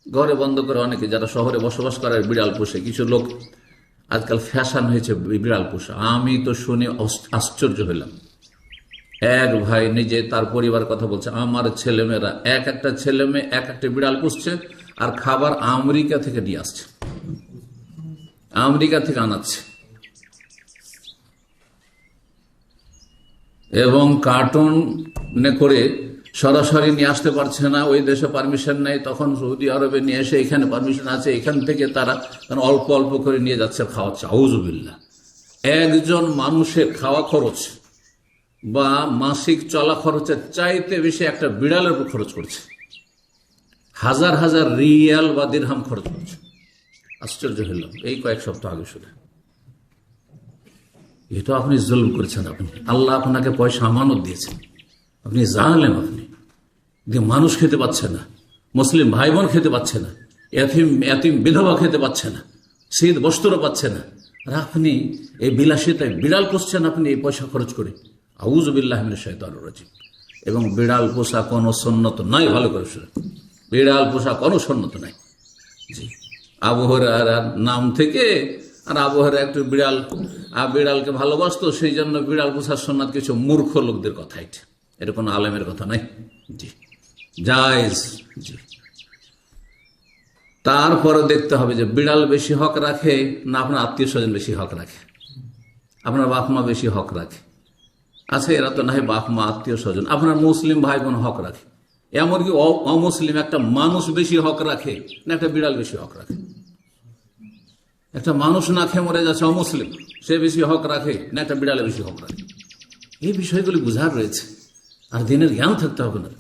ঘরে বন্ধ করে অনেকে যারা শহরে বসবাস করে বিড়াল পোষে। কিছু লোক আজকাল ফ্যাশন হয়েছে বিড়াল পোষা। আমি তো শুনে আশ্চর্য হইলাম। এক ভাই নিজে তার পরিবার কথা বলছে, আমার ছেলেমেয়েরা এক একটা ছেলে মেয়ে এক একটা বিড়াল পুষছে, আর খাবার আমেরিকা থেকে নিয়ে আসছে, আমেরিকা থেকে আনাচ্ছে, এবং কার্টুনে করে সরাসরি নিয়ে আসতে পারছে না, ওই দেশে পারমিশন নেই। তখন সৌদি আরবে নিয়ে এসে এখানে পারমিশন আছে, এখান থেকে তারা অল্প অল্প করে নিয়ে যাচ্ছে, খাওয়াচ্ছে। আউযুবিল্লাহ। একজন মানুষের খাওয়া খরচ বা মাসিক চলা খরচের চাইতে বেশি একটা বিড়ালের উপর খরচ করছে, হাজার হাজার রিয়াল বা দিরহাম খরচ করছে। আশ্চর্য হইল এই কয়েক সপ্তাহ আগে শুনে। এটা আপনি জুলম করেছেন। আপনি, আল্লাহ আপনাকে পয়সা আমানত দিয়েছেন, আপনি জানলেন, আপনি যে মানুষ খেতে পাচ্ছে না, মুসলিম ভাই বোন খেতে পাচ্ছে না, এতিম বিধবা খেতে পাচ্ছে না, শীত বস্ত্র পাচ্ছে না, আর আপনি এই বিলাসিতায় বিড়াল পুষছেন, আপনি এই পয়সা খরচ করে। আউযু বিল্লাহি মিনাশ শাইতানির রাজিম। এবং বিড়াল পোষা কোনো সুন্নত নাই, ভালো করে শুনে, বিড়াল পোষা কোনো সুন্নত নাই। জি, আবু হুরায়রার নাম থেকে, আর আবু হুরায়রা একটু বিড়ালকে ভালোবাসতো, সেই জন্য বিড়াল পোষার সুন্নাত কিছু মূর্খ লোকদের কথা। এটা কোনো আলেমের কথা নাই। জি, জায়েজ। জি, তারপরে দেখতে হবে যে বিড়াল বেশি হক রাখে না আপনার আত্মীয় স্বজন বেশি হক রাখে, আপনার বাপ মা বেশি হক রাখে। আচ্ছা, এরা তো না হয় বাপ মা আত্মীয় স্বজন, আপনার মুসলিম ভাই বোন হক রাখে। এমনকি অমুসলিম একটা মানুষ বেশি হক রাখে না একটা বিড়াল বেশি হক রাখে? একটা মানুষ না খেয়ে মরে যাচ্ছে অমুসলিম, সে বেশি হক রাখে না একটা বিড়ালে বেশি হক রাখে? এই বিষয়গুলি বুঝার রয়েছে, আর দিনের জ্ঞান থাকতে হবে না।